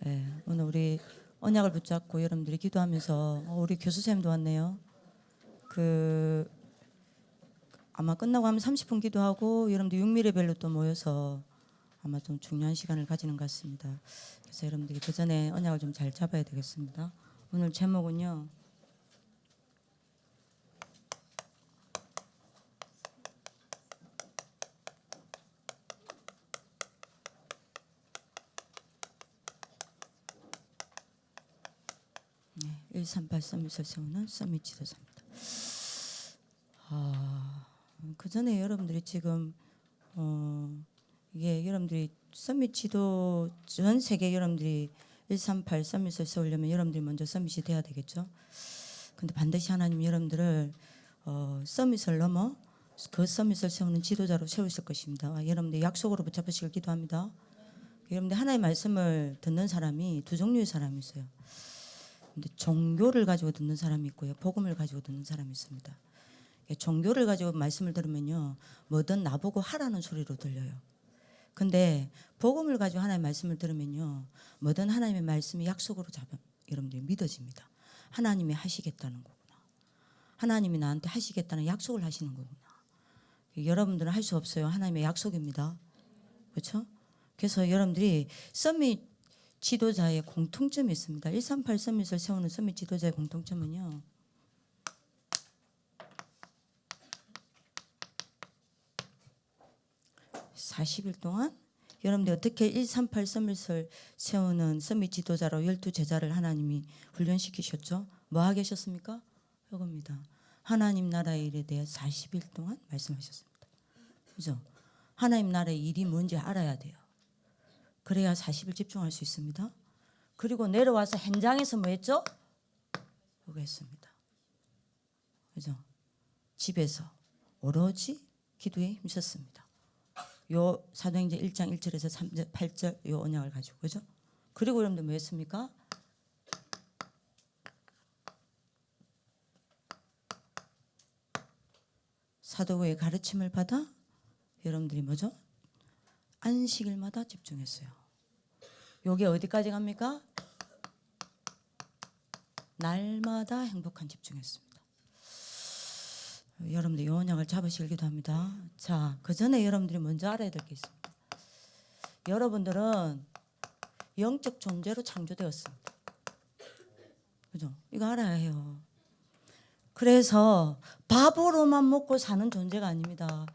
예, 오늘 우리 언약을 붙잡고 여러분들이 기도하면서 우리 교수 쌤도 왔네요. 그 아마 끝나고 하면 30분 기도하고 여러분들 6미래별로 또 모여서 아마 좀 중요한 시간을 가지는 것 같습니다. 그래서 여러분들이 그 전에 언약을 좀 잘 잡아야 되겠습니다. 오늘 제목은요. 네, 138 서밋을 세우는 서밋 지도자입니다. 그 전에 여러분들이 지금 이게 여러분들이 서밋 지도 전 세계 여러분들이 138 서밋을 세우려면 여러분들이 먼저 서밋이 돼야 되겠죠. 근데 반드시 하나님 여러분들을 서밋을 넘어 그 서밋을 세우는 지도자로 세우실 것입니다. 여러분들 약속으로 붙잡으시길 기도합니다. 여러분들 하나님의 말씀을 듣는 사람이 두 종류의 사람이 있어요. 근데 종교를 가지고 듣는 사람이 있고요, 복음을 가지고 듣는 사람이 있습니다. 종교를 가지고 말씀을 들으면요, 뭐든 나보고 하라는 소리로 들려요. 근데 복음을 가지고 하나님의 말씀을 들으면요, 뭐든 하나님의 말씀이 약속으로 여러분들이 믿어집니다. 하나님이 하시겠다는 거구나. 하나님이 나한테 하시겠다는 약속을 하시는 거구나. 여러분들은 할 수 없어요. 하나님의 약속입니다. 그렇죠? 그래서 여러분들이 서밋 지도자의 공통점이 있습니다. 138 서밋을 세우는 서밋 지도자의 공통점은요, (40일) 동안 여러분들 어떻게 138 서밋을 세우는 서밋 지도자로 12제자를 하나님이 훈련시키셨죠? 뭐 하게 하셨습니까? 이겁니다. 하나님 나라의 일에 대해 40일 동안 말씀하셨습니다. 그죠? 하나님 나라의 일이 뭔지 알아야 돼요. 그래야 40일 집중할 수 있습니다. 그리고 내려와서 현장에서 뭐 했죠? 이거 했습니다. 그죠? 집에서 오로지 기도에 힘썼습니다. 요 사도행전 1장 1절에서 3절 8절 요 언약을 가지고, 그죠? 그리고 여러분들 뭐 했습니까? 사도의 가르침을 받아 여러분들이 뭐죠? 안식일마다 집중했어요. 요게 어디까지 갑니까? 날마다 행복한 집중했습니다. 여러분들 이 언약을 잡으시길 기도합니다. 자, 그 전에 여러분들이 먼저 알아야 될 게 있습니다. 여러분들은 영적 존재로 창조되었습니다. 그죠? 이거 알아야 해요. 그래서 밥으로만 먹고 사는 존재가 아닙니다.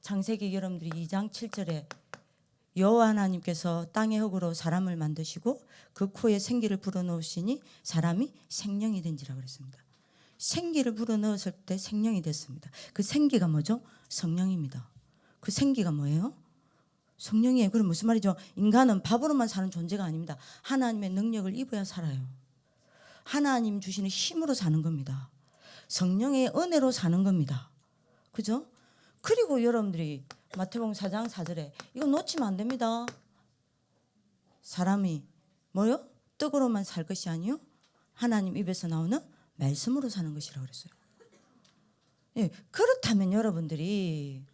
창세기 여러분들이 2장 7절에 여호와 하나님께서 땅의 흙으로 사람을 만드시고 그 코에 생기를 불어넣으시니 사람이 생명이 된지라 그랬습니다. 생기를 불어넣었을 때 생명이 됐습니다. 그 생기가 뭐죠? 성령입니다. 그 생기가 뭐예요? 성령이에요. 그럼 무슨 말이죠? 인간은 밥으로만 사는 존재가 아닙니다. 하나님의 능력을 입어야 살아요. 하나님 주시는 힘으로 사는 겁니다. 성령의 은혜로 사는 겁니다. 그죠? 그리고 여러분들이 마태복음 4장 4절에 이거 놓치면 안 됩니다. 사람이 뭐요? 떡으로만 살 것이 아니요 하나님 입에서 나오는 말씀으로 사는 것이라고 그랬어요. 예, 그렇다면 여러분들이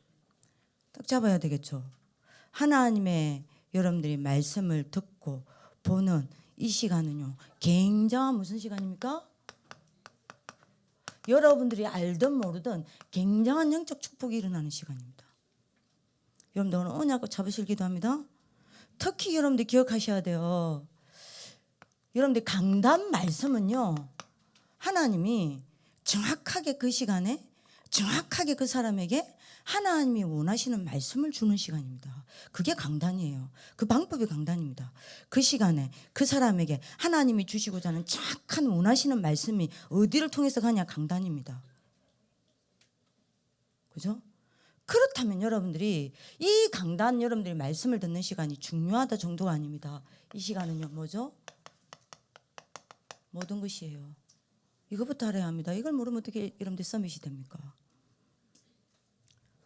딱 잡아야 되겠죠. 하나님의 여러분들이 말씀을 듣고 보는 이 시간은요, 굉장한 무슨 시간입니까? 여러분들이 알든 모르든 굉장한 영적 축복이 일어나는 시간입니다. 여러분들 오늘 언약을 잡으실 기도합니다. 특히 여러분들 기억하셔야 돼요. 여러분들 강단 말씀은요, 하나님이 정확하게 그 시간에 정확하게 그 사람에게 하나님이 원하시는 말씀을 주는 시간입니다. 그게 강단이에요. 그 방법이 강단입니다. 그 시간에 그 사람에게 하나님이 주시고자 하는 정확한 원하시는 말씀이 어디를 통해서 가냐? 강단입니다. 그죠? 그렇다면 여러분들이 이 강단 여러분들이 말씀을 듣는 시간이 중요하다 정도가 아닙니다. 이 시간은요 뭐죠? 모든 것이에요. 이것부터 알아야 합니다. 이걸 모르면 어떻게 여러분들 서밋이 됩니까?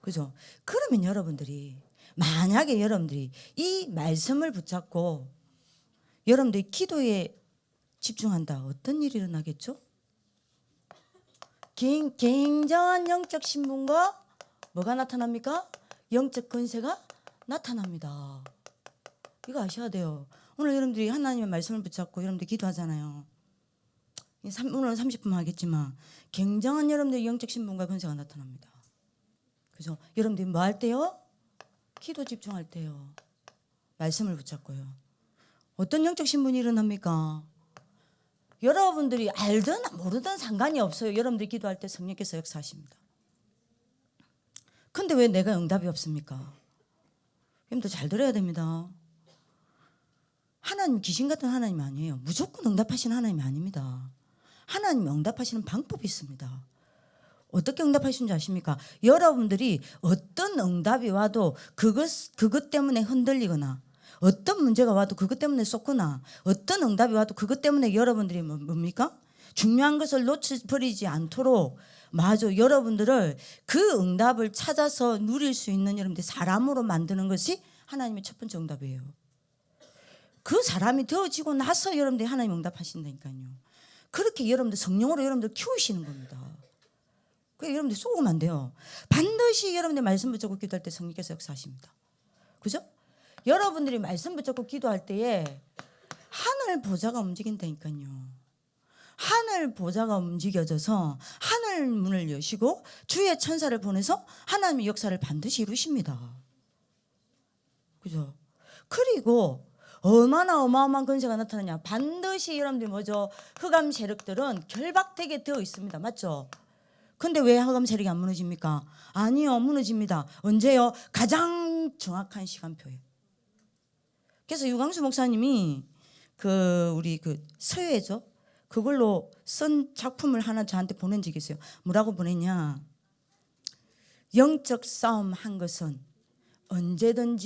그죠? 그러면 여러분들이 만약에 여러분들이 이 말씀을 붙잡고 여러분들이 기도에 집중한다, 어떤 일이 일어나겠죠? 굉장한 영적 신분과 뭐가 나타납니까? 영적 권세가 나타납니다. 이거 아셔야 돼요. 오늘 여러분들이 하나님의 말씀을 붙잡고 여러분들 기도하잖아요. 오늘은 30분 하겠지만 굉장한 여러분들의 영적 신분과 권세가 나타납니다. 그죠? 여러분들이 뭐 할 때요? 기도 집중할 때요. 말씀을 붙잡고요. 어떤 영적 신분이 일어납니까? 여러분들이 알든 모르든 상관이 없어요. 여러분들이 기도할 때 성령께서 역사하십니다. 근데 왜 내가 응답이 없습니까? 여러분들 잘 들어야 됩니다. 하나님 귀신 같은 하나님이 아니에요. 무조건 응답하시는 하나님이 아닙니다. 하나님이 응답하시는 방법이 있습니다. 어떻게 응답하시는 줄 아십니까? 여러분들이 어떤 응답이 와도 그것 때문에 흔들리거나 어떤 문제가 와도 그것 때문에 쏟거나 어떤 응답이 와도 그것 때문에 여러분들이 뭡니까? 중요한 것을 놓쳐버리지 않도록 마저 여러분들을 그 응답을 찾아서 누릴 수 있는 여러분들 사람으로 만드는 것이 하나님의 첫 번째 응답이에요. 그 사람이 되어지고 나서 여러분들이 하나님 응답하신다니까요. 그렇게 여러분들 성령으로 여러분들 키우시는 겁니다. 그러니까 여러분들 쏘면 안 돼요. 반드시 여러분들 말씀 붙잡고 기도할 때 성령께서 역사하십니다. 그죠? 여러분들이 말씀 붙잡고 기도할 때에 하늘 보좌가 움직인다니까요. 하늘 보좌가 움직여져서 하늘 문을 여시고 주의 천사를 보내서 하나님의 역사를 반드시 이루십니다. 그죠? 그리고 얼마나 어마어마한 권세가 나타나냐. 반드시 여러분들 뭐죠? 흑암 세력들은 결박되게 되어 있습니다. 맞죠? 근데 왜 흑암 세력이 안 무너집니까? 아니요, 무너집니다. 언제요? 가장 정확한 시간표예요. 그래서 유광수 목사님이 우리 서예죠? 그걸로 쓴 작품을 하나 저한테 보낸 적이 있어요. 뭐라고 보냈냐? 영적 싸움 한 것은 언제든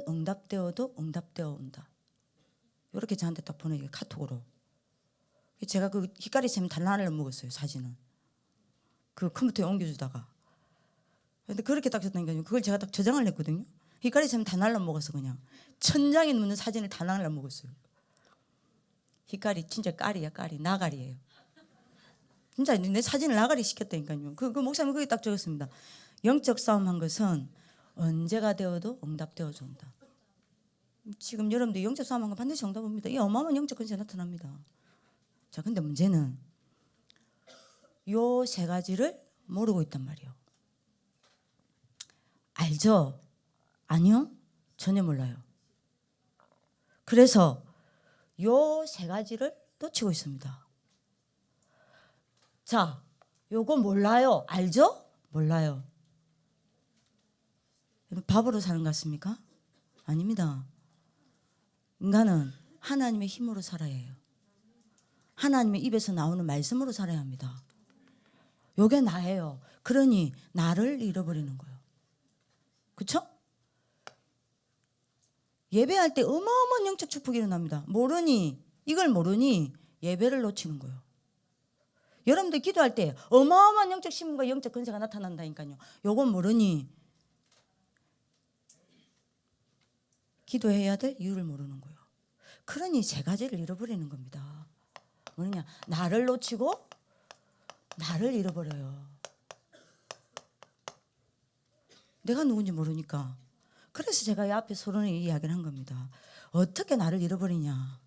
응답되어도 응답되어 온다. 이렇게 저한테 딱 보내요. 카톡으로. 제가 그 히카리쌤 단란을 먹었어요. 사진은. 그 컴퓨터에 옮겨주다가. 근데 그렇게 딱 줬다니까요. 그걸 제가 딱 저장을 했거든요. 히카리쌤 단란을 먹어서 그냥 천장에 놓는 사진을 단란을 먹었어요. 히카리 진짜 까리야, 까리. 나가리예요. 진짜 내 사진을 나가리 시켰다니까요. 그 목사님 거기 딱 적었습니다. 영적 싸움 한 것은 언제가 되어도 응답되어 준다. 지금 여러분들 영적 싸움 한 건 반드시 응답합니다. 이 어마어마한 영적 권세 나타납니다. 자, 근데 문제는 요 세 가지를 모르고 있단 말이에요. 알죠? 아니요? 전혀 몰라요. 그래서 요 세 가지를 놓치고 있습니다. 자, 요거 몰라요. 알죠? 몰라요. 바보로 사는 것 같습니까? 아닙니다. 인간은 하나님의 힘으로 살아야 해요. 하나님의 입에서 나오는 말씀으로 살아야 합니다. 요게 나예요. 그러니 나를 잃어버리는 거예요. 그렇죠? 예배할 때 어마어마한 영적 축복이 일어납니다. 이걸 모르니 예배를 놓치는 거예요. 여러분들 기도할 때 어마어마한 영적 신분과 영적 권세가 나타난다니까요. 요건 모르니 기도해야 될 이유를 모르는 거예요. 그러니 세 가지를 잃어버리는 겁니다. 뭐냐? 나를 놓치고 나를 잃어버려요. 내가 누군지 모르니까. 그래서 제가 이 앞에 서론에 이 이야기를 한 겁니다. 어떻게 나를 잃어버리냐?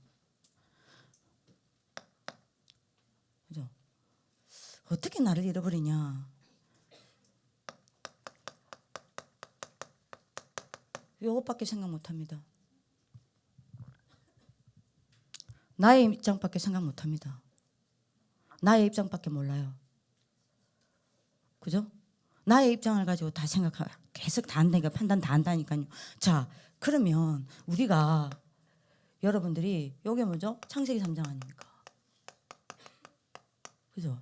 그죠? 어떻게 나를 잃어버리냐? 이것밖에 생각 못합니다. 나의 입장밖에 생각 못합니다. 나의 입장밖에 몰라요. 그죠? 나의 입장을 가지고 다 계속 다 한다니까, 판단 다 한다니까요. 자, 그러면 우리가 여러분들이 요게 뭐죠? 창세기 3장 아닙니까? 그죠?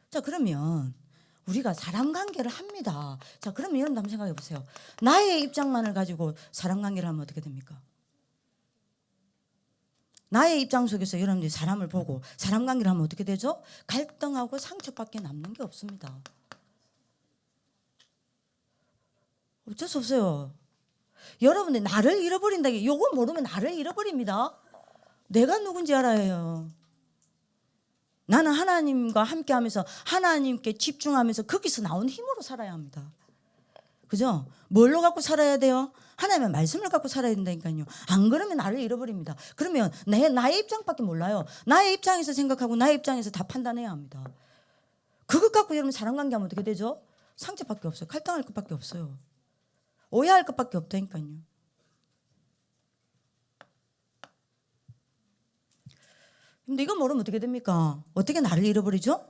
자, 그러면 우리가 사람 관계를 합니다. 자, 그러면 여러분 한번 생각해 보세요. 나의 입장만을 가지고 사람 관계를 하면 어떻게 됩니까? 나의 입장 속에서 여러분들이 사람을 보고 사람 관계를 하면 어떻게 되죠? 갈등하고 상처밖에 남는 게 없습니다. 어쩔 수 없어요. 여러분들 나를 잃어버린다. 요거 모르면 나를 잃어버립니다. 내가 누군지 알아야 해요. 나는 하나님과 함께하면서 하나님께 집중하면서 거기서 나온 힘으로 살아야 합니다. 그죠? 뭘로 갖고 살아야 돼요? 하나님의 말씀을 갖고 살아야 된다니까요. 안 그러면 나를 잃어버립니다. 그러면 나의 입장밖에 몰라요. 나의 입장에서 생각하고 나의 입장에서 다 판단해야 합니다. 그것 갖고 여러분 사람 관계하면 어떻게 되죠? 상처밖에 없어요. 갈등할 것밖에 없어요. 오해할 것밖에 없다니까요. 근데 이거 모르면 어떻게 됩니까? 어떻게 나를 잃어버리죠?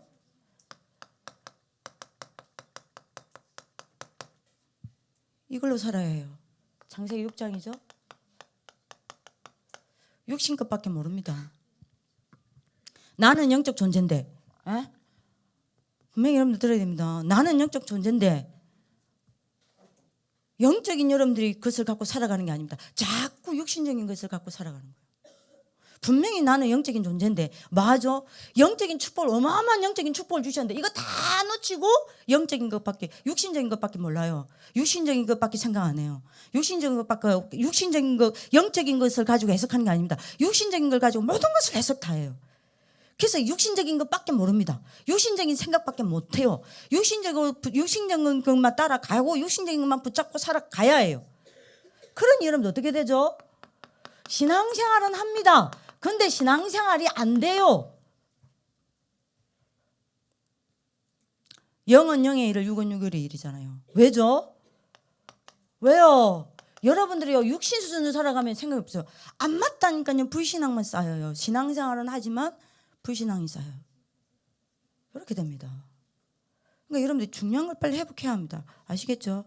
이걸로 살아야 해요. 창세기 6장이죠. 육신 것밖에 모릅니다. 나는 영적 존재인데, 에? 분명히 여러분들 들어야 됩니다. 나는 영적 존재인데 영적인 여러분들이 그것을 갖고 살아가는 게 아닙니다. 자꾸 육신적인 것을 갖고 살아가는 거예요. 분명히 나는 영적인 존재인데 맞아. 영적인 축복을 어마어마한 영적인 축복을 주셨는데 이거 다 놓치고 영적인 것밖에 육신적인 것밖에 몰라요. 육신적인 것밖에 생각 안 해요. 육신적인 것 영적인 것을 가지고 해석하는 게 아닙니다. 육신적인 걸 가지고 모든 것을 해석 다 해요. 그래서 육신적인 것밖에 모릅니다. 육신적인 생각밖에 못 해요. 육신적인 것만 따라가고 육신적인 것만 붙잡고 살아가야 해요. 그러니 여러분 어떻게 되죠? 신앙생활은 합니다. 근데 신앙생활이 안 돼요. 영은 영의 일을 육은 육의 일이잖아요. 왜죠? 왜요? 여러분들이요 육신 수준으로 살아가면 생각이 없어요. 안 맞다니까요. 불신앙만 쌓여요. 신앙생활은 하지만 불신앙이 쌓여요. 이렇게 됩니다. 그러니까 여러분들 중요한 걸 빨리 회복해야 합니다. 아시겠죠?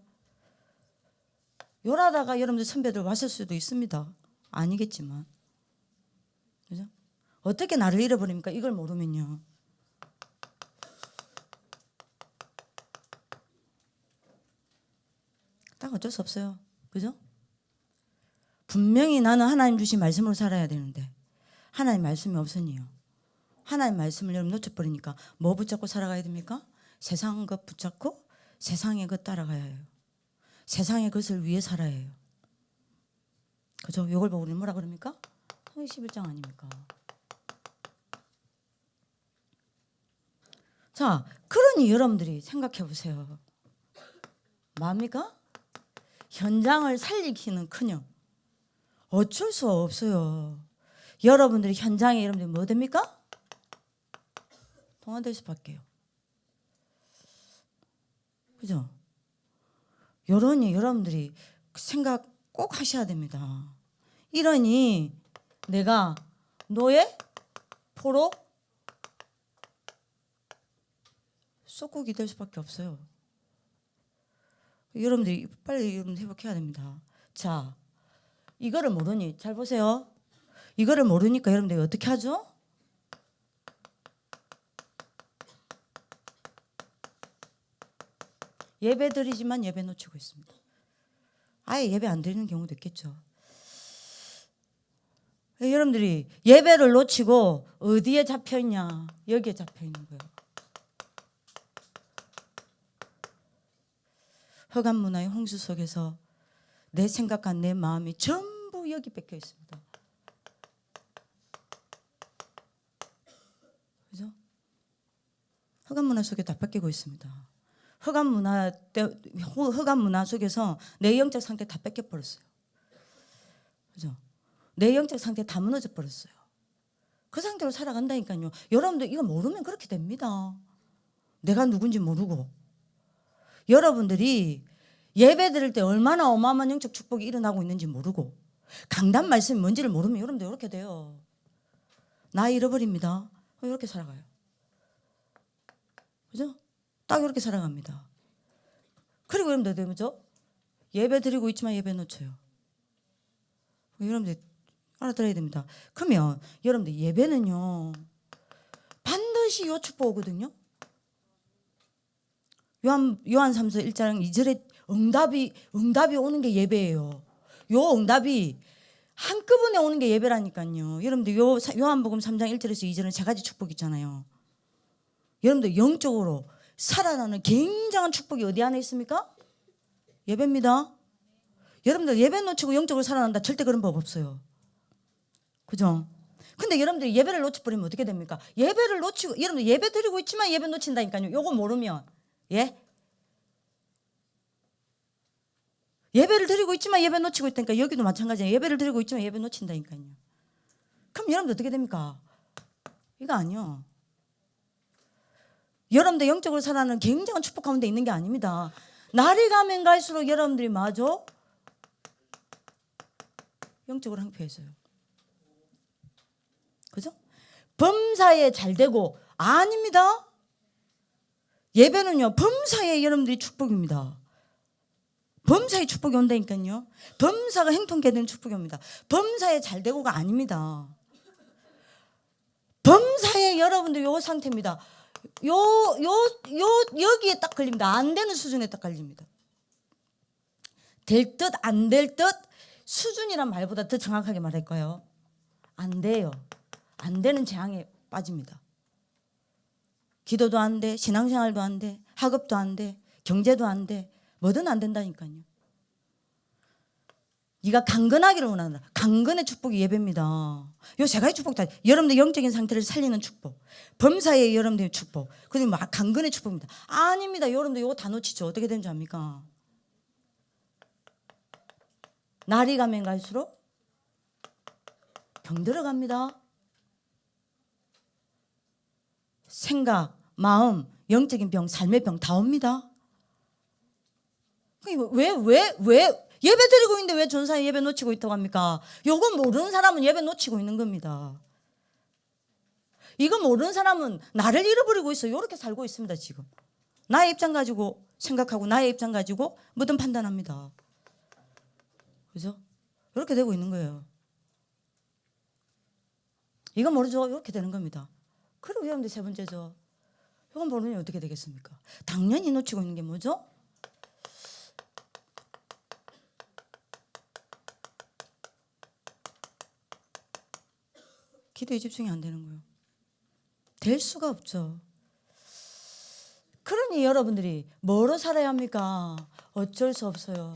요러다가 여러분들 선배들 왔을 수도 있습니다. 아니겠지만. 그죠? 어떻게 나를 잃어버립니까? 이걸 모르면요. 딱 어쩔 수 없어요. 그죠? 분명히 나는 하나님 주신 말씀으로 살아야 되는데 하나님 말씀이 없으니요. 하나님 말씀을 여러분 놓쳐버리니까 뭐 붙잡고 살아가야 됩니까? 세상 것 붙잡고 세상의 것 따라가야 해요. 세상의 것을 위해 살아야 해요. 그죠? 이걸 보고 우리는 뭐라 그럽니까? 11장 아닙니까? 자, 그러니 여러분들이 생각해 보세요. 뭡니까? 현장을 살리기는 커녕 어쩔 수 없어요. 여러분들이 현장에 여러분들이 뭐 됩니까? 동화될 수밖에요. 그죠? 요러니 여러분들이 생각 꼭 하셔야 됩니다. 이러니 내가 너의 포로 쏙국이 될 수밖에 없어요. 여러분들이 빨리 회복해야 됩니다. 자, 이거를 모르니 잘 보세요. 이거를 모르니까 여러분들이 어떻게 하죠? 예배 드리지만 예배 놓치고 있습니다. 아예 예배 안 드리는 경우도 있겠죠. 여러분들이 예배를 놓치고 어디에 잡혀있냐? 여기에 잡혀있는 거예요. 허감 문화의 홍수 속에서 내 생각과 내 마음이 전부 여기 뺏겨 있습니다. 그죠? 허감 문화 속에 다 뺏기고 있습니다. 허감 문화 속에서 내 영적 상태 다 뺏겨 버렸어요. 그죠? 내 영적 상태 다 무너져 버렸어요. 그 상태로 살아간다니까요. 여러분들 이거 모르면 그렇게 됩니다. 내가 누군지 모르고. 여러분들이 예배 드릴 때 얼마나 어마어마한 영적 축복이 일어나고 있는지 모르고 강단 말씀이 뭔지를 모르면 여러분들 이렇게 돼요. 나 잃어버립니다. 이렇게 살아가요. 그죠? 딱 이렇게 살아갑니다. 그리고 여러분들 뭐죠? 예배 드리고 있지만 예배 놓쳐요. 여러분들 알아들어야 됩니다. 그러면 여러분들 예배는요 반드시 요 축복 오거든요. 요한 3서 1장 2절에 응답이 오는 게 예배예요. 요 응답이 한꺼번에 오는 게 예배라니까요. 여러분들 요한복음 3장 1절에서 2절은 세 가지 축복 있잖아요. 여러분들 영적으로 살아나는 굉장한 축복이 어디 안에 있습니까? 예배입니다. 여러분들 예배 놓치고 영적으로 살아난다 절대 그런 법 없어요. 그죠? 근데 여러분들이 예배를 놓쳐버리면 어떻게 됩니까? 예배를 놓치고 여러분들 예배 드리고 있지만 예배 놓친다니까요. 요거 모르면 예? 예배를 드리고 있지만 예배 놓치고 있다니까. 여기도 마찬가지예요. 예배를 드리고 있지만 예배 놓친다니까요. 그럼 여러분들 어떻게 됩니까? 이거 아니요. 여러분들 영적으로 살아가는 굉장한 축복 가운데 있는 게 아닙니다. 날이 가면 갈수록 여러분들이 마저 영적으로 항폐해져요. 그죠? 범사에 잘 되고 아닙니다. 예배는요 범사에 여러분들이 축복입니다. 범사에 축복이 온다니까요. 범사가 행통케 되는 축복이 옵니다. 범사에 잘 되고가 아닙니다. 범사에 여러분들 요 상태입니다. 여기에 딱 걸립니다. 안 되는 수준에 딱 걸립니다. 될 듯 안 될 듯 수준이란 말보다 더 정확하게 말할까요? 안 돼요. 안 되는 재앙에 빠집니다. 기도도 안 돼, 신앙생활도 안 돼, 학업도 안 돼, 경제도 안 돼, 뭐든 안 된다니까요. 네가 강건하기를 원한다. 강건의 축복이 예배입니다. 요 세 가지 축복 다 여러분들 영적인 상태를 살리는 축복, 범사의 여러분들의 축복, 그리고 막 강건의 축복입니다. 아닙니다. 여러분들 요거 다 놓치죠. 어떻게 되는 줄 압니까? 날이 가면 갈수록 병 들어갑니다. 생각, 마음, 영적인 병, 삶의 병 다 옵니다. 왜 예배 드리고 있는데 왜 전사에 예배 놓치고 있다고 합니까? 이거 모르는 사람은 예배 놓치고 있는 겁니다. 이거 모르는 사람은 나를 잃어버리고 있어요. 이렇게 살고 있습니다. 지금 나의 입장 가지고 생각하고 나의 입장 가지고 뭐든 판단합니다. 그죠? 이렇게 되고 있는 거예요. 이거 모르죠? 이렇게 되는 겁니다. 그리고 여러분들 세 번째죠. 이건 모르면 어떻게 되겠습니까? 당연히 놓치고 있는 게 뭐죠? 기도에 집중이 안 되는 거예요. 될 수가 없죠. 그러니 여러분들이 뭐로 살아야 합니까? 어쩔 수 없어요.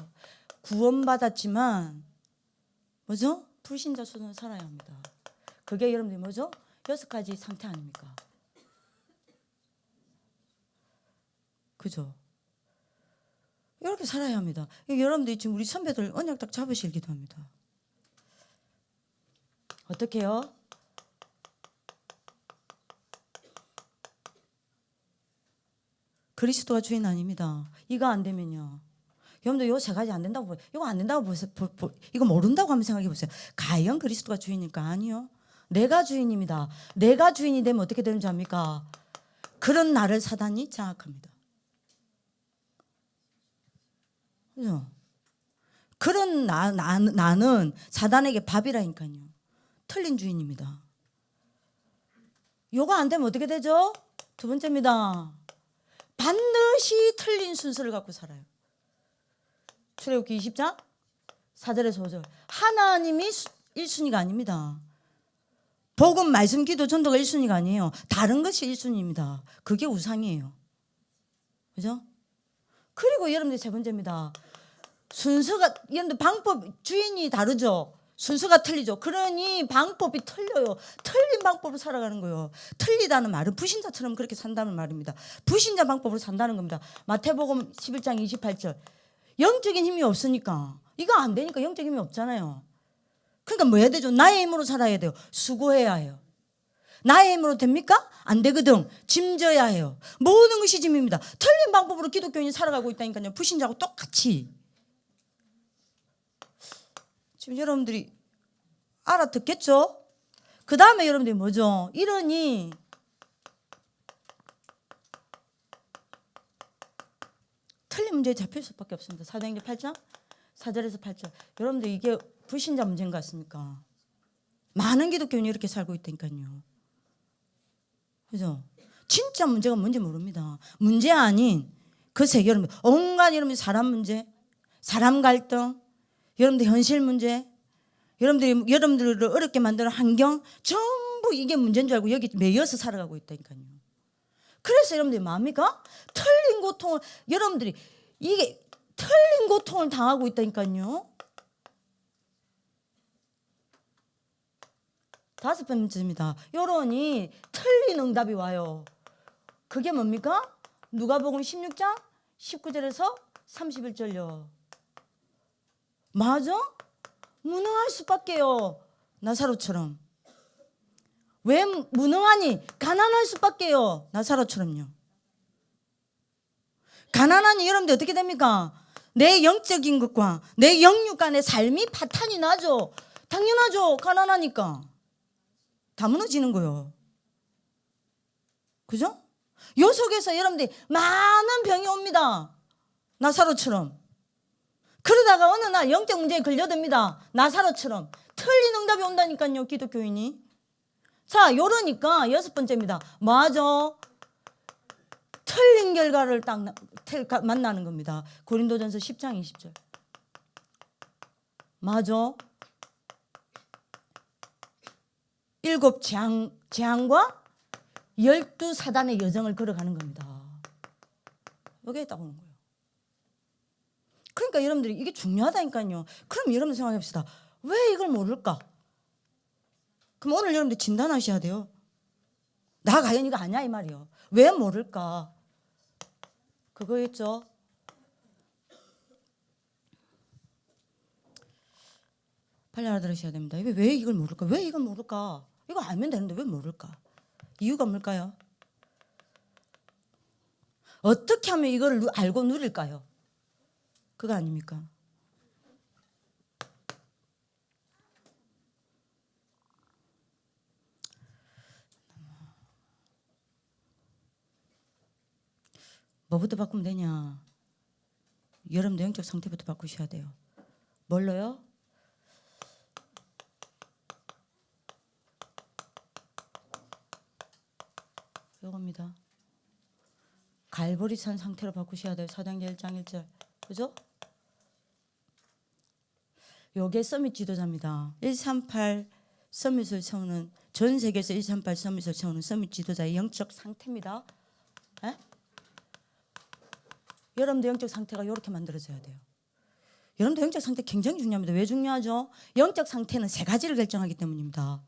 구원받았지만 뭐죠? 불신자 수준으로 살아야 합니다. 그게 여러분들이 뭐죠? 6가지 상태 아닙니까? 그죠? 이렇게 살아야 합니다. 여러분들이 지금 우리 선배들 언약 딱 잡으실 기도합니다. 어떻게 해요? 그리스도가 주인 아닙니다. 이거 안 되면요. 여러분들 요 세 가지 안 된다고 이거 안 된다고 보세요. 이거 모른다고 하면 생각해 보세요. 과연 그리스도가 주인일까? 아니요. 내가 주인입니다. 내가 주인이 되면 어떻게 되는 줄 압니까? 그런 나를 사단이 장악합니다. 그죠? 그런 나는 사단에게 밥이라니까요. 틀린 주인입니다. 요거 안 되면 어떻게 되죠? 두 번째입니다. 반드시 틀린 순서를 갖고 살아요. 출애굽기 20장 4절에서 5절. 하나님이 1순위가 아닙니다. 복음, 말씀, 기도, 전도가 1순위가 아니에요. 다른 것이 1순위입니다. 그게 우상이에요. 그죠? 그리고 여러분들 세 번째입니다. 순서가, 여러분들 방법, 주인이 다르죠? 순서가 틀리죠. 그러니 방법이 틀려요. 틀린 방법으로 살아가는 거예요. 틀리다는 말은 불신자처럼 그렇게 산다는 말입니다. 불신자 방법으로 산다는 겁니다. 마태복음 11장 28절. 영적인 힘이 없으니까 이거 안 되니까 영적인 힘이 없잖아요. 그러니까 뭐 해야 되죠? 나의 힘으로 살아야 돼요. 수고해야 해요. 나의 힘으로 됩니까? 안 되거든. 짐져야 해요. 모든 것이 짐입니다. 틀린 방법으로 기독교인이 살아가고 있다니까요. 불신자하고 똑같이. 지금 여러분들이 알아듣겠죠? 그 다음에 여러분들이 뭐죠? 이러니 틀린 문제에 잡힐 수밖에 없습니다. 사도행전 8장 4절에서 8절. 여러분들 이게 불신자 문제인 것 같습니까? 많은 기독교인이 이렇게 살고 있다니까요. 그죠? 진짜 문제가 뭔지 모릅니다. 문제 아닌 그 세계 여러분 온갖 여러분 사람 문제, 사람 갈등, 여러분들 현실 문제, 여러분들을 어렵게 만드는 환경 전부 이게 문제인 줄 알고 여기 매여서 살아가고 있다니까요. 그래서 여러분들이 뭡니까? 틀린 고통을 여러분들이 이게 틀린 고통을 당하고 있다니까요. 5번째입니다. 여러분이 틀린 응답이 와요. 그게 뭡니까? 누가복음 16장 19절에서 31절요. 맞아? 무능할 수밖에요. 나사로처럼. 왜 무능하니? 가난할 수밖에요. 나사로처럼요. 가난하니 여러분들 어떻게 됩니까? 내 영적인 것과 내 영육 간의 삶이 파탄이 나죠. 당연하죠. 가난하니까. 다 무너지는 거예요. 그죠? 요 속에서 여러분들이 많은 병이 옵니다. 나사로처럼. 그러다가 어느 날 영적 문제에 걸려듭니다. 나사로처럼. 틀린 응답이 온다니까요. 기독교인이. 자, 요러니까 6번째입니다. 맞아. 틀린 결과를 딱 만나는 겁니다. 고린도전서 10장 20절. 맞아. 7 재앙과 12사단의 여정을 걸어가는 겁니다. 여기에 딱 오는 거예요. 그러니까 여러분들이 이게 중요하다니까요. 그럼 여러분들 생각해 봅시다. 왜 이걸 모를까? 그럼 오늘 여러분들 진단하셔야 돼요. 나 과연 이거 아니야 이 말이에요. 왜 모를까? 그거였죠. 빨리 알아들으셔야 됩니다. 왜 이걸 모를까? 왜 이걸 모를까? 이거 알면 되는데 왜 모를까? 이유가 뭘까요? 어떻게 하면 이걸 알고 누릴까요? 그거 아닙니까? 뭐부터 바꾸면 되냐? 여러분들 영적 상태부터 바꾸셔야 돼요. 뭘로요? 요겁니다. 갈보리산 상태로 바꾸셔야 돼요. 사도행전 1장 1절. 그죠? 요게 서밋 지도자입니다. 138 서밋을 세우는, 전 세계에서 138 서밋을 세우는 서밋 지도자의 영적 상태입니다. 에? 여러분들 영적 상태가 이렇게 만들어져야 돼요. 여러분들 영적 상태 굉장히 중요합니다. 왜 중요하죠? 영적 상태는 3가지를 결정하기 때문입니다.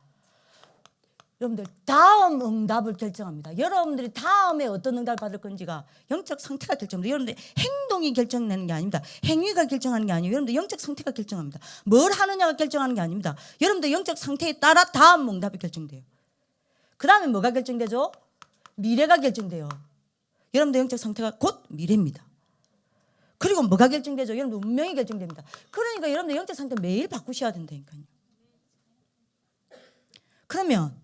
여러분들 다음 응답을 결정합니다. 여러분들이 다음에 어떤 응답을 받을 건지가 영적 상태가 결정합니다. 여러분들 행동이 결정되는 게 아닙니다. 행위가 결정하는 게 아니에요. 여러분들 영적 상태가 결정합니다. 뭘 하느냐가 결정하는 게 아닙니다. 여러분들 영적 상태에 따라 다음 응답이 결정돼요. 그 다음에 뭐가 결정되죠? 미래가 결정돼요. 여러분들 영적 상태가 곧 미래입니다. 그리고 뭐가 결정되죠? 여러분들 운명이 결정됩니다. 그러니까 여러분들 영적 상태 매일 바꾸셔야 된다니까요. 그러면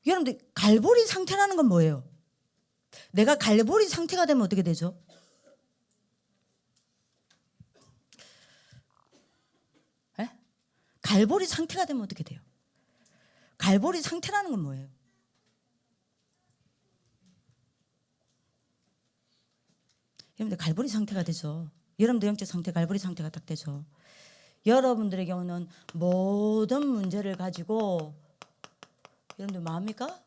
여러분들 갈보리 상태라는 건 뭐예요? 내가 갈보리 상태가 되면 어떻게 되죠? 에? 갈보리 상태가 되면 어떻게 돼요? 갈보리 상태라는 건 뭐예요? 여러분들 갈보리 상태가 되죠. 여러분들 영적 상태 갈보리 상태가 딱 되죠. 여러분들의 경우는 모든 문제를 가지고 여러분들 뭐합니까?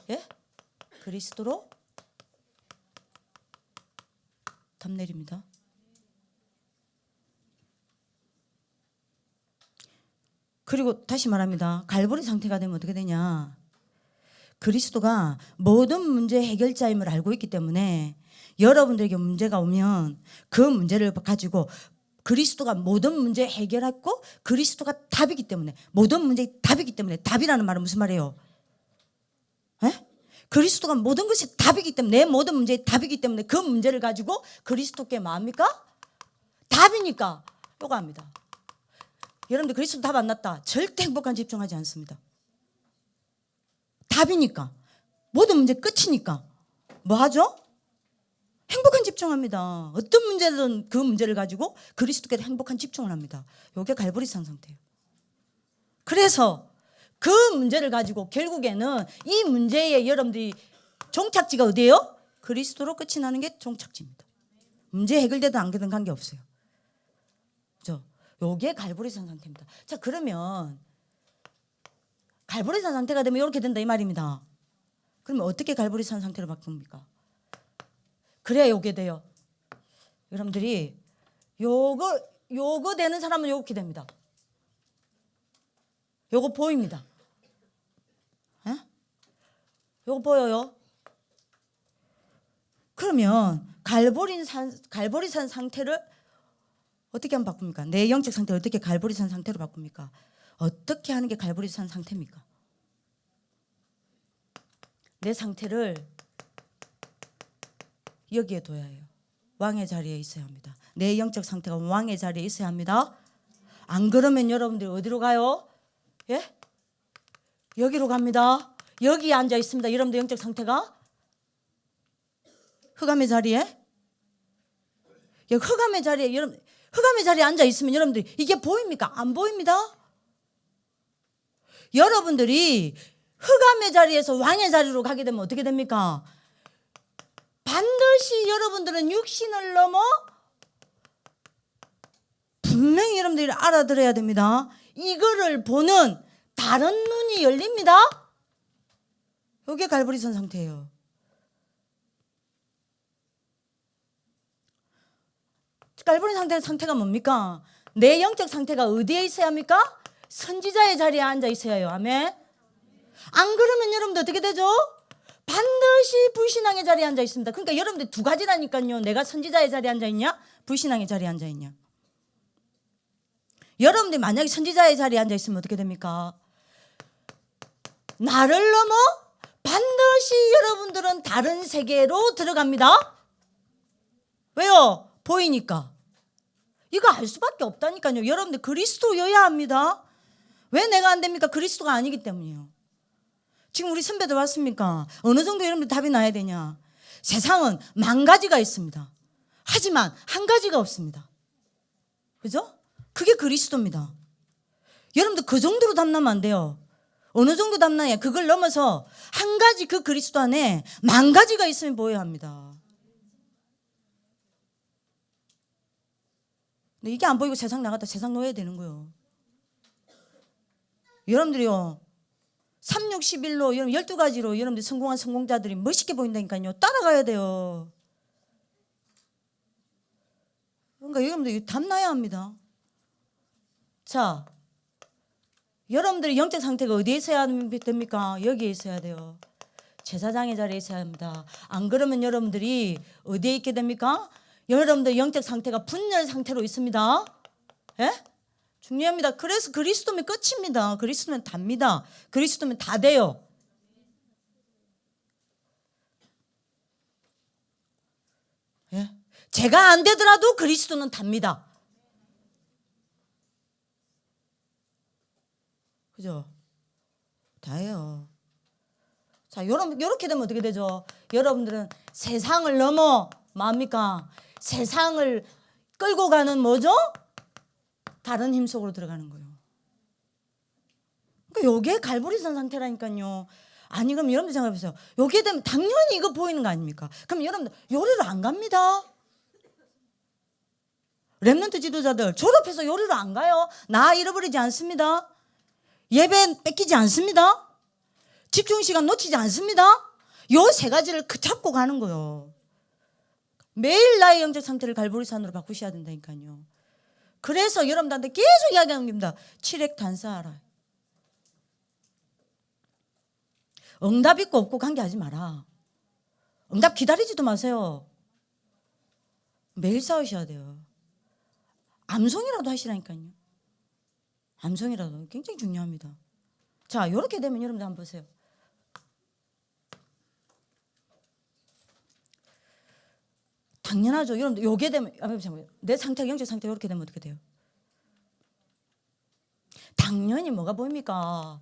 예? 그리스도로 답 내립니다. 그리고 다시 말합니다. 갈보리 상태가 되면 어떻게 되냐? 그리스도가 모든 문제 해결자임을 알고 있기 때문에 여러분들에게 문제가 오면 그 문제를 가지고 그리스도가 모든 문제 해결했고 그리스도가 답이기 때문에, 모든 문제의 답이기 때문에, 답이라는 말은 무슨 말이에요? 에? 그리스도가 모든 것이 답이기 때문에, 내 모든 문제의 답이기 때문에 그 문제를 가지고 그리스도께 뭐합니까? 답이니까 요거 합니다. 여러분들 그리스도 답 안 났다. 절대 행복한 집중하지 않습니다. 답이니까, 모든 문제 끝이니까 뭐 하죠? 행복한 집중합니다. 어떤 문제든 그 문제를 가지고 그리스도께 행복한 집중을 합니다. 이게 갈보리산 상태예요. 그래서 그 문제를 가지고 결국에는 이 문제에 여러분들이 종착지가 어디예요? 그리스도로 끝이 나는 게 종착지입니다. 문제 해결되든 안 되든 관계없어요. 그죠? 이게 갈보리산 상태입니다. 자, 그러면 갈보리산 상태가 되면 이렇게 된다 이 말입니다. 그러면 어떻게 갈보리산 상태로 바꿉니까? 그래야 요게 돼요. 여러분들이 요거 되는 사람은 요렇게 됩니다. 요거 보입니다. 에? 요거 보여요? 그러면 갈보리산 상태를 어떻게 하면 바꿉니까? 내 영적 상태를 어떻게 갈보리산 상태로 바꿉니까? 어떻게 하는 게 갈보리산 상태입니까? 내 상태를 여기에 둬야 해요. 왕의 자리에 있어야 합니다. 내 영적 상태가 왕의 자리에 있어야 합니다. 안 그러면 여러분들 어디로 가요? 예? 여기로 갑니다. 여기에 앉아 있습니다. 여러분들 영적 상태가 흑암의 자리에, 흑암의 자리에, 여러분 흑암의 자리에 앉아 있으면 여러분들 이게 보입니까? 안 보입니다. 여러분들이 흑암의 자리에서 왕의 자리로 가게 되면 어떻게 됩니까? 반드시 여러분들은 육신을 넘어 분명히 여러분들이 알아들어야 됩니다. 이거를 보는 다른 눈이 열립니다. 이게 갈보리선 상태예요. 갈보리선 상태가 뭡니까? 내 영적 상태가 어디에 있어야 합니까? 선지자의 자리에 앉아 있어야 해요. 아멘. 안 그러면 여러분들 어떻게 되죠? 반드시 불신앙의 자리에 앉아 있습니다. 그러니까 여러분들 두 가지라니까요. 내가 선지자의 자리에 앉아 있냐? 불신앙의 자리에 앉아 있냐? 여러분들이 만약에 선지자의 자리에 앉아 있으면 어떻게 됩니까? 나를 넘어 반드시 여러분들은 다른 세계로 들어갑니다. 왜요? 보이니까. 이거 알 수밖에 없다니까요. 여러분들 그리스도여야 합니다. 왜 내가 안 됩니까? 그리스도가 아니기 때문이에요. 지금 우리 선배들 왔습니까? 어느 정도 여러분들 답이 나야 되냐? 세상은 만 가지가 있습니다. 하지만 한 가지가 없습니다. 그죠? 그게 그리스도입니다. 여러분들 그 정도로 답나면 안 돼요. 어느 정도 답나야 그걸 넘어서 한 가지 그 그리스도 안에 만 가지가 있으면 보여야 합니다. 근데 이게 안 보이고 세상 나갔다 세상 놓아야 되는 거예요. 여러분들이요. 361로 여러분 12가지로 여러분들 성공한 성공자들이 멋있게 보인다니까요. 따라가야 돼요. 그러니까 여러분들 답나야 합니다. 자, 여러분들의 영적 상태가 어디에 있어야 됩니까? 여기에 있어야 돼요. 제사장의 자리에 있어야 합니다. 안 그러면 여러분들이 어디에 있게 됩니까? 여러분들 영적 상태가 분열 상태로 있습니다. 예? 중요합니다. 그래서 그리스도면 끝입니다. 그리스도면 답니다. 그리스도면 다 돼요. 예? 제가 안 되더라도 그리스도는 답니다. 그죠? 다예요. 자, 요렇게 되면 어떻게 되죠? 여러분들은 세상을 넘어 뭡니까? 세상을 끌고 가는 뭐죠? 다른 힘 속으로 들어가는 거예요. 그러니까 요게 갈보리선 상태라니까요. 아니 그럼 여러분들 생각해보세요. 요게 되면 당연히 이거 보이는 거 아닙니까? 그럼 여러분들 요리로 안 갑니다. 렘넌트 지도자들 졸업해서 요리로 안 가요. 나 잃어버리지 않습니다. 예배 뺏기지 않습니다. 집중시간 놓치지 않습니다. 요 세 가지를 잡고 가는 거예요. 매일 나의 영적 상태를 갈보리산으로 바꾸셔야 된다니까요. 그래서 여러분들한테 계속 이야기하는 겁니다. 칠액단사하라. 응답 있고 없고 관계하지 마라. 응답 기다리지도 마세요. 매일 싸우셔야 돼요. 암송이라도 하시라니까요. 암송이라도 굉장히 중요합니다. 자, 이렇게 되면 여러분들 한번 보세요. 당연하죠. 여러분들 요게 되면 내 상태가 영적 상태가 이렇게 되면 어떻게 돼요? 당연히 뭐가 보입니까?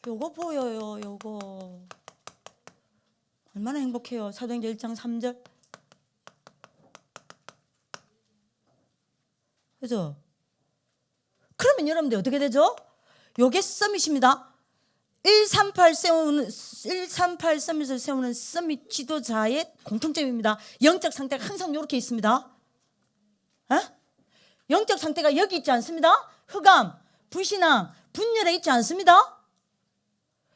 요거 보여요. 요거 얼마나 행복해요. 사도행전 1장 3절. 그죠? 그러면 여러분들 어떻게 되죠? 요게 서밋입니다. 138 서밋을 세우는 서밋 지도자의 공통점입니다. 영적 상태가 항상 이렇게 있습니다. 에? 영적 상태가 여기 있지 않습니다. 흑암, 불신앙, 분열에 있지 않습니다.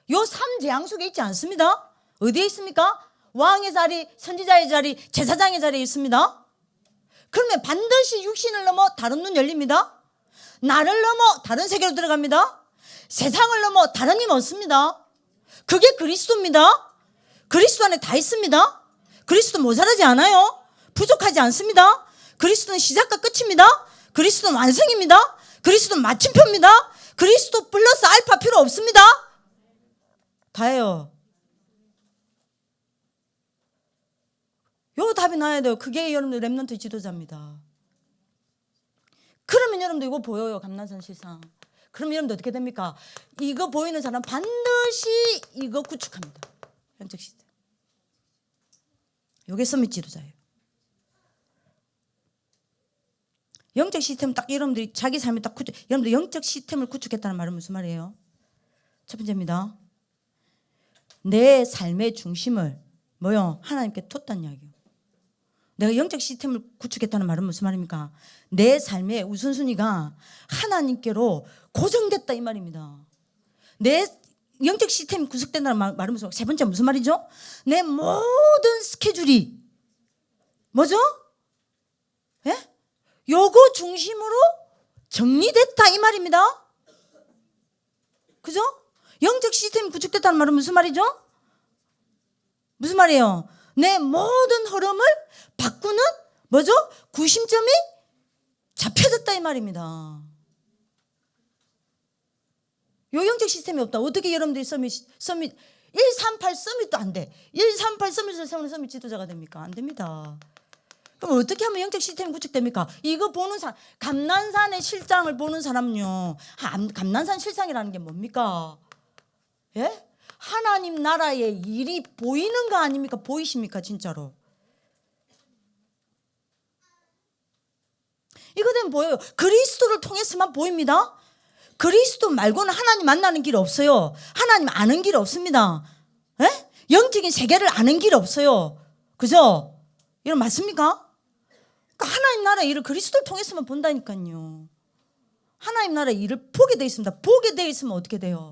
요 3재앙 속에 있지 않습니다. 어디에 있습니까? 왕의 자리, 선지자의 자리, 제사장의 자리에 있습니다. 그러면 반드시 육신을 넘어 다른 눈 열립니다. 나를 넘어 다른 세계로 들어갑니다. 세상을 넘어 다른 힘 얻습니다. 그게 그리스도입니다. 그리스도 안에 다 있습니다. 그리스도 모자라지 않아요. 부족하지 않습니다. 그리스도는 시작과 끝입니다. 그리스도는 완성입니다. 그리스도는 마침표입니다. 그리스도 플러스 알파 필요 없습니다. 다예요. 요 답이 나야 돼요. 그게 여러분들 렘넌트 지도자입니다. 그러면 여러분들 이거 보여요. 감난산 실상. 그러면 여러분들 어떻게 됩니까? 이거 보이는 사람 반드시 이거 구축합니다. 영적 시스템. 요게 서밋 지도자예요. 영적 시스템 딱 여러분들이 자기 삶에 딱 여러분들 영적 시스템을 구축했다는 말은 무슨 말이에요? 첫 번째입니다. 내 삶의 중심을 뭐요? 하나님께 뒀다는 이야기예요. 내가 영적 시스템을 구축했다는 말은 무슨 말입니까? 내 삶의 우선순위가 하나님께로 고정됐다 이 말입니다. 내 영적 시스템이 구축된다는 말은 무슨, 세 번째 무슨 말이죠? 내 모든 스케줄이 뭐죠? 예? 요거 중심으로 정리됐다 이 말입니다. 그죠? 영적 시스템이 구축됐다는 말은 무슨 말이죠? 무슨 말이에요? 내 모든 흐름을 바꾸는 뭐죠? 구심점이 잡혀졌다 이 말입니다. 요 영적 시스템이 없다. 어떻게 여러분들이 서밋 138 서밋도 안 돼. 138 서밋을 세우는 서밋 지도자가 됩니까? 안 됩니다. 그럼 어떻게 하면 영적 시스템이 구축됩니까? 이거 보는 사람, 감난산의 실상을 보는 사람은요. 감난산 실상이라는 게 뭡니까? 예? 하나님 나라의 일이 보이는 거 아닙니까? 보이십니까? 진짜로. 이거 되면 보여요. 그리스도를 통해서만 보입니다. 그리스도 말고는 하나님 만나는 길 없어요. 하나님 아는 길 없습니다. 예? 영적인 세계를 아는 길 없어요. 그죠? 이런 맞습니까? 그러니까 하나님 나라의 일을 그리스도를 통해서만 본다니까요. 하나님 나라의 일을 보게 돼 있습니다. 보게 돼 있으면 어떻게 돼요?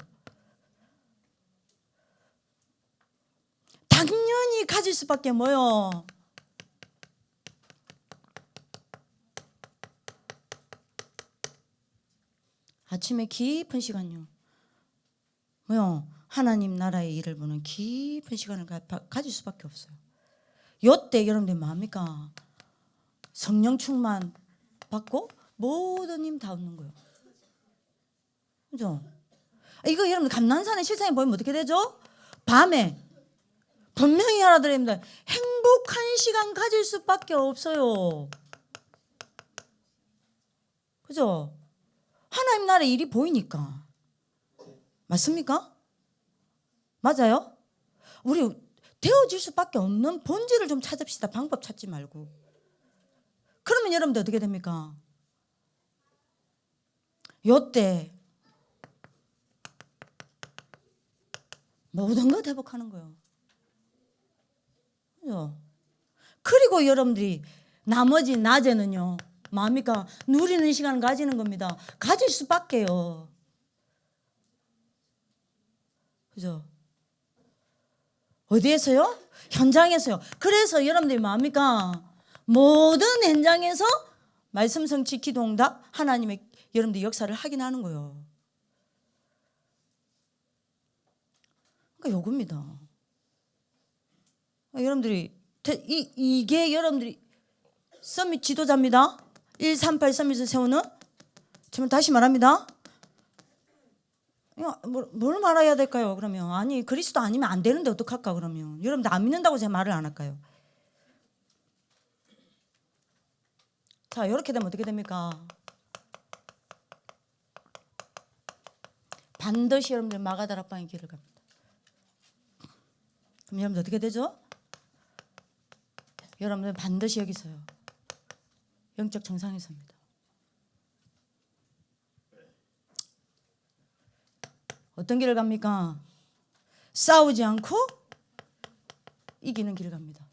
당연히 가질 수밖에 뭐요? 아침에 깊은 시간요. 뭐요? 하나님 나라의 일을 보는 깊은 시간을 가질 수밖에 없어요. 요때 여러분들 뭐합니까? 성령 충만 받고 모든 힘 다 얻는 거예요. 그죠? 이거 여러분들 감난산의 실상에 보이면 어떻게 되죠? 밤에 분명히 알아들입니다. 행복한 시간 가질 수밖에 없어요. 그죠? 하나님 나라의 일이 보이니까. 맞습니까? 맞아요? 우리 되어질 수밖에 없는 본질을 좀 찾읍시다. 방법 찾지 말고. 그러면 여러분들 어떻게 됩니까? 요때 모든 것 회복하는 거예요. 그죠? 그리고 여러분들이 나머지 낮에는요. 뭡니까? 누리는 시간을 가지는 겁니다. 가질 수밖에요. 그죠? 어디에서요? 현장에서요. 그래서 여러분들이 뭡니까? 모든 현장에서 말씀 성취 기도 응답 하나님의 여러분들 역사를 하긴 하는 거예요. 그러니까 요겁니다. 여러분들이 이게 여러분들이 서밋 지도자입니다. 138 서밋을 세우는. 정말 다시 말합니다. 뭘 말해야 될까요? 그러면 아니 그리스도 아니면 안 되는데 어떡할까? 그러면 여러분들 안 믿는다고 제가 말을 안 할까요? 자, 이렇게 되면 어떻게 됩니까? 반드시 여러분들 마가다락방의 길을 갑니다. 그럼 여러분들 어떻게 되죠? 여러분들 반드시 여기서요. 영적 정상에 섭니다. 어떤 길을 갑니까? 싸우지 않고 이기는 길을 갑니다.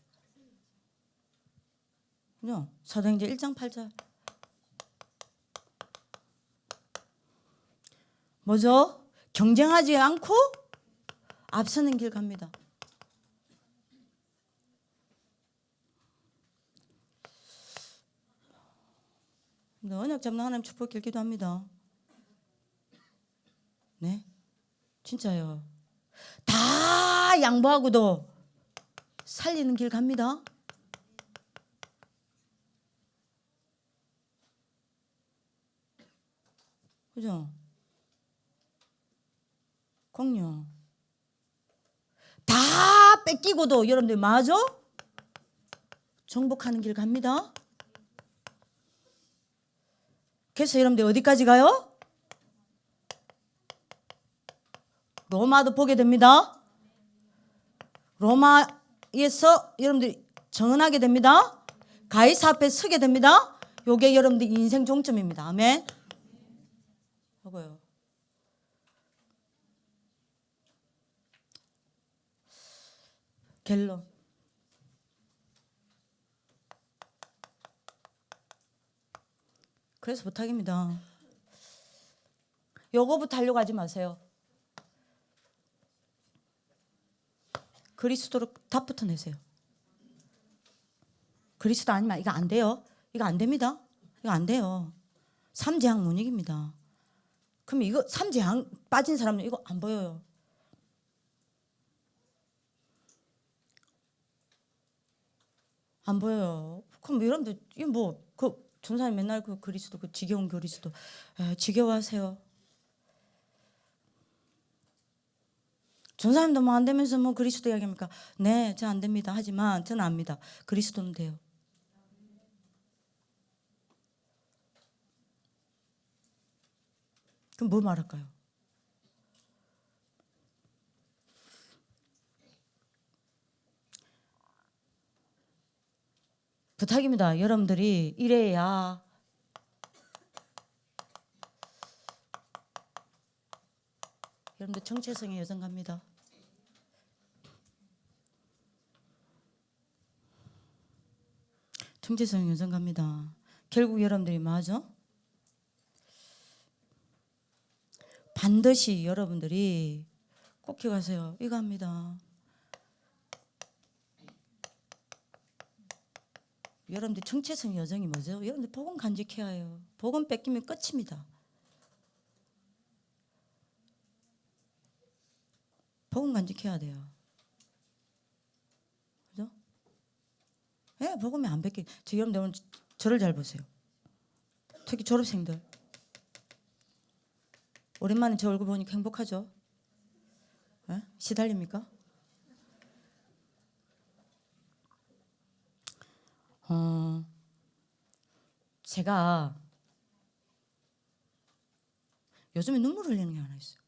그죠? 사도행전 1장 8절. 뭐죠? 경쟁하지 않고 앞서는 길 갑니다. 언약 잡는 하나님 축복 길 기도합니다. 네, 진짜요. 다 양보하고도 살리는 길 갑니다. 그죠? 공유 다 뺏기고도 여러분들 맞아? 정복하는 길 갑니다. 그래서 여러분들 어디까지 가요? 로마도 보게 됩니다. 로마에서 여러분들이 정언하게 됩니다. 가이사 앞에 서게 됩니다. 요게 여러분들 인생 종점입니다. 아멘. 요거요. 갤러. 그래서 부탁입니다. 요거부터 하려고 하지 마세요. 그리스도로 답부터 내세요. 그리스도 아니면 이거 안 돼요. 이거 안 됩니다. 이거 안 돼요. 삼재앙 못 이깁니다. 그럼 이거 삼재앙 빠진 사람은 이거 안 보여요. 안 보여요. 그럼 여러분들 이거 뭐그 전사님 맨날 그 그리스도 그 지겨운 그리스도 지겨워하세요. 전사님도 뭐 안 되면서 뭐 그리스도 이야기합니까? 네, 저 안 됩니다. 하지만 저는 압니다. 그리스도는 돼요. 그럼 뭘 말할까요? 부탁입니다. 여러분들이 이래야 여러분들 정체성의 여정 갑니다. 정체성의 여정 갑니다. 결국 여러분들이 맞아? 반드시 여러분들이 꼭 기억하세요. 이거 합니다. 여러분들 정체성 여정이 뭐죠? 여러분들 복음 간직해야 해요. 복음 뺏기면 끝입니다. 복음 간직해야 돼요. 그죠? 예, 복음이 안 뺏기. 여러분들 오늘 저를 잘 보세요. 특히 졸업생들. 오랜만에 제 얼굴 보니까 행복하죠? 예? 시달립니까? 제가 요즘에 눈물 흘리는 게 하나 있어요.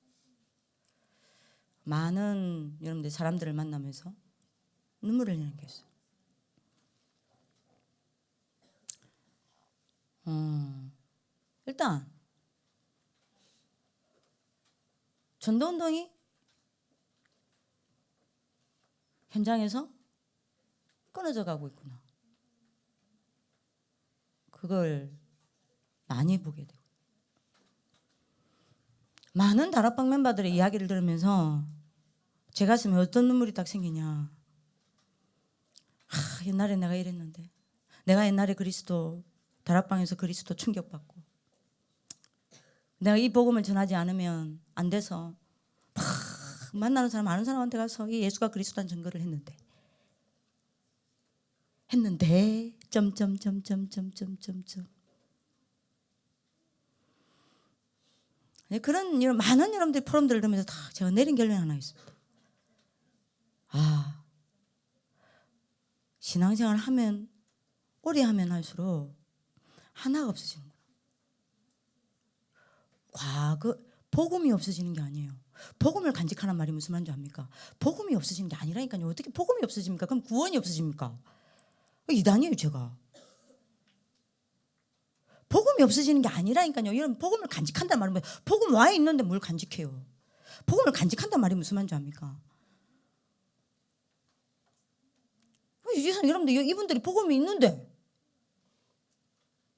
많은 여러분들 사람들을 만나면서 눈물 흘리는 게 있어요. 일단 전도운동이 현장에서 끊어져 가고 있구나. 그걸 많이 보게 되고 많은 다락방 멤버들의 이야기를 들으면서 제 가슴에 어떤 눈물이 딱 생기냐. 옛날에 내가 이랬는데 내가 옛날에 그리스도 다락방에서 그리스도 충격받고 내가 이 복음을 전하지 않으면 안 돼서 막 만나는 사람 아는 사람한테 가서 이 예수가 그리스도라는 증거를 했는데 점점점점점점점점 그런 이런 많은 여러분들이 포럼들을 들으면서 다 제가 내린 결론이 하나 있습니다. 신앙생활 하면 오래 하면 할수록 하나가 없어지는 거예요. 과거 복음이 없어지는 게 아니에요. 복음을 간직하는 말이 무슨 말인지 압니까? 복음이 없어지는 게 아니라니까요. 어떻게 복음이 없어집니까? 그럼 구원이 없어집니까? 이단이에요, 제가. 복음이 없어지는 게 아니라니까요. 여러분 복음을 간직한다는 말은 뭐예요? 복음 와 있는데 뭘 간직해요? 복음을 간직한다는 말이 무슨 말인지 압니까? 여러분들 이분들이 복음이 있는데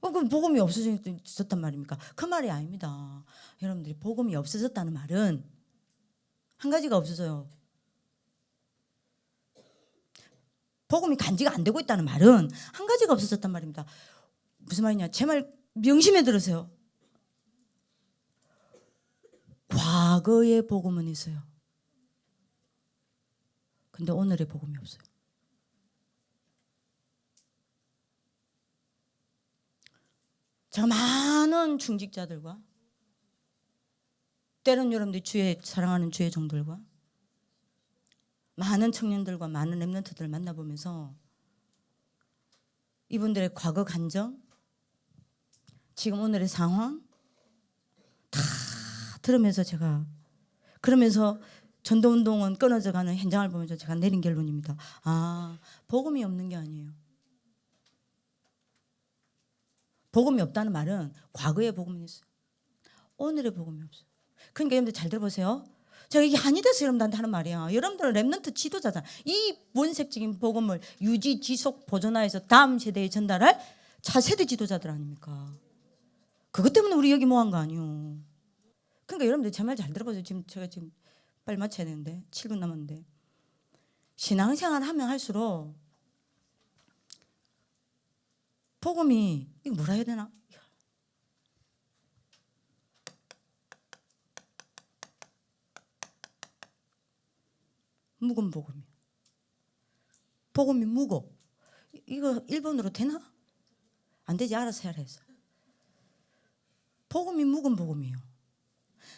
그럼 복음이 없어졌단 말입니까? 그 말이 아닙니다. 여러분들이 복음이 없어졌다는 말은 한 가지가 없어져요. 복음이 간지가 안 되고 있다는 말은 한 가지가 없어졌단 말입니다. 무슨 말이냐? 제 말 명심해 들으세요. 과거의 복음은 있어요. 근데 오늘의 복음이 없어요. 제가 많은 중직자들과 때론 여러분들이 주의 사랑하는 주의 종들과 많은 청년들과 많은 렘넌트들을 만나보면서 이분들의 과거 간정, 지금 오늘의 상황 다 들으면서 제가 그러면서 전도운동은 끊어져가는 현장을 보면서 제가 내린 결론입니다. 아, 복음이 없는 게 아니에요. 복음이 없다는 말은 과거의 복음이 있어요. 오늘의 복음이 없어요. 그러니까 여러분들 잘 들어보세요. 제가 이게 한이 돼서 여러분들한테 하는 말이야. 여러분들은 렘넌트 지도자잖아. 이 원색적인 복음을 유지, 지속, 보존하여서 다음 세대에 전달할 차세대 지도자들 아닙니까? 그것 때문에 우리 여기 모한 거 아니에요. 그러니까 여러분들 제 말 잘 들어보세요. 지금 제가 지금 빨리 마쳐야 되는데 7분 남았는데 신앙생활 하면 할수록 복음이 이거 뭐라 해야 되나? 묵은 복음이요. 복음이 묵어. 이거 일본어로 되나? 안 되지. 알아서 해라 해서. 복음이 묵은 복음이에요.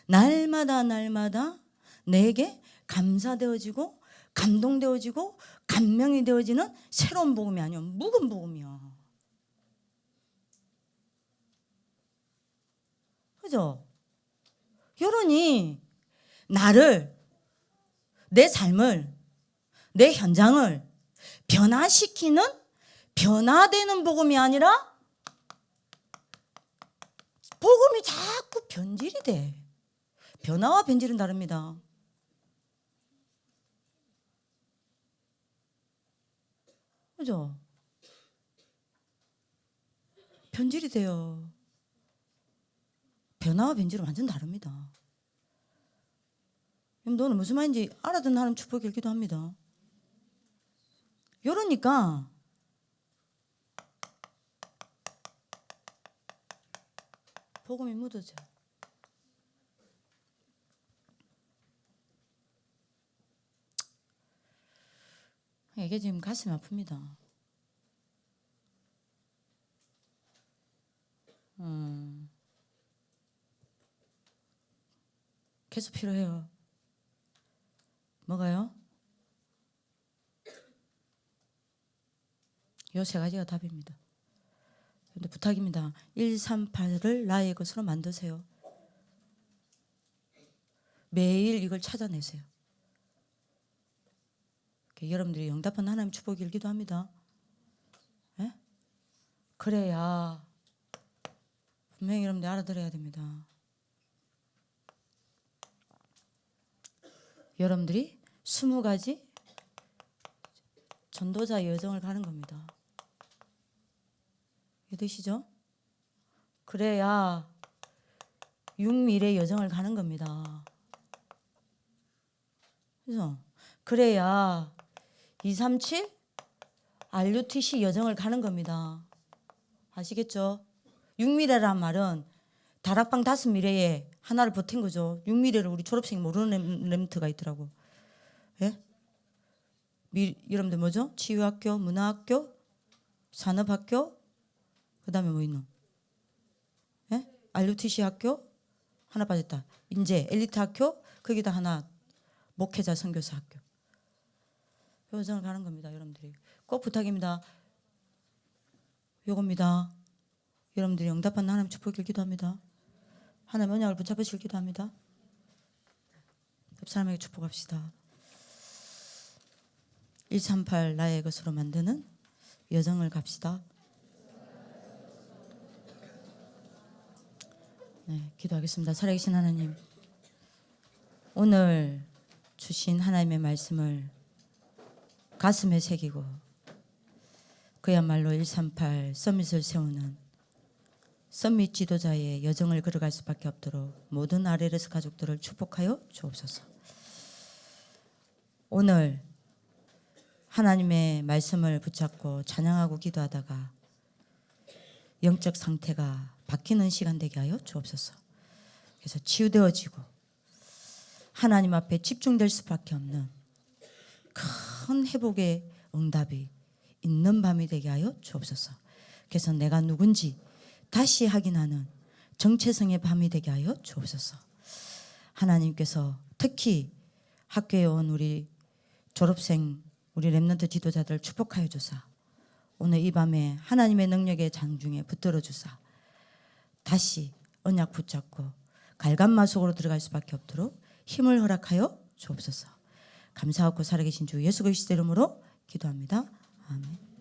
날마다 날마다 내게 감사되어지고 감동되어지고 감명이 되어지는 새로운 복음이 아니요. 묵은 복음이야. 그죠? 여론이 나를 내 삶을 내 현장을 변화시키는 변화되는 복음이 아니라 복음이 자꾸 변질이 돼. 변화와 변질은 다릅니다. 그죠? 변질이 돼요. 변화와 변질은 완전 다릅니다. 너는 무슨 말인지 알아듣는 하나님 축복을 기도합니다. 이러니까 복음이 묻어져. 이게 지금 가슴이 아픕니다. 계속 필요해요. 뭐가요? 요 세 가지가 답입니다. 근데 부탁입니다. 138을 나의 것으로 만드세요. 매일 이걸 찾아내세요. 여러분들이 응답한 하나님 축복을 기도합니다. 네? 그래야 분명히 여러분들이 알아들어야 됩니다. 여러분들이 20가지 전도자 여정을 가는 겁니다. 이해되시죠? 그래야 6미래 여정을 가는 겁니다. 그래서 그래야 237 RUTC 여정을 가는 겁니다. 아시겠죠? 6미래란 말은 다락방 5미래에 하나를 버틴 거죠. 6미래를 우리 졸업생이 모르는 렘트가 있더라고. 예? 여러분들 뭐죠? 치유학교, 문화학교, 산업학교, 그 다음에 뭐 있노? 예? RUTC 학교 하나 빠졌다. 인재 엘리트 학교 거기다 하나 목회자 선교사 학교. 여정을 가는 겁니다. 여러분들이 꼭 부탁입니다. 요겁니다. 여러분들이 응답한 하나님 축복을 기도합니다. 하나님 언약을 붙잡으시길 기도합니다. 옆 사람에게 축복합시다. 138 나의 것으로 만드는 여정을 갑시다. 네, 기도하겠습니다. 살아계신 하나님, 오늘 주신 하나님의 말씀을 가슴에 새기고 그야말로 138 서밋을 세우는 서밋 지도자의 여정을 걸어갈 수밖에 없도록 모든 RLS 가족들을 축복하여 주옵소서. 오늘 하나님의 말씀을 붙잡고 찬양하고 기도하다가 영적 상태가 바뀌는 시간 되게 하여 주옵소서. 그래서 치유되어지고 하나님 앞에 집중될 수밖에 없는 큰 회복의 응답이 있는 밤이 되게 하여 주옵소서. 그래서 내가 누군지 다시 확인하는 정체성의 밤이 되게 하여 주옵소서. 하나님께서 특히 학교에 온 우리 졸업생 우리 렘넌트 지도자들 축복하여 주사 오늘 이 밤에 하나님의 능력의 장중에 붙들어 주사 다시 언약 붙잡고 갈감마 속으로 들어갈 수밖에 없도록 힘을 허락하여 주옵소서. 감사하고 살아계신 주 예수 그리스도 이름으로 기도합니다. 아멘.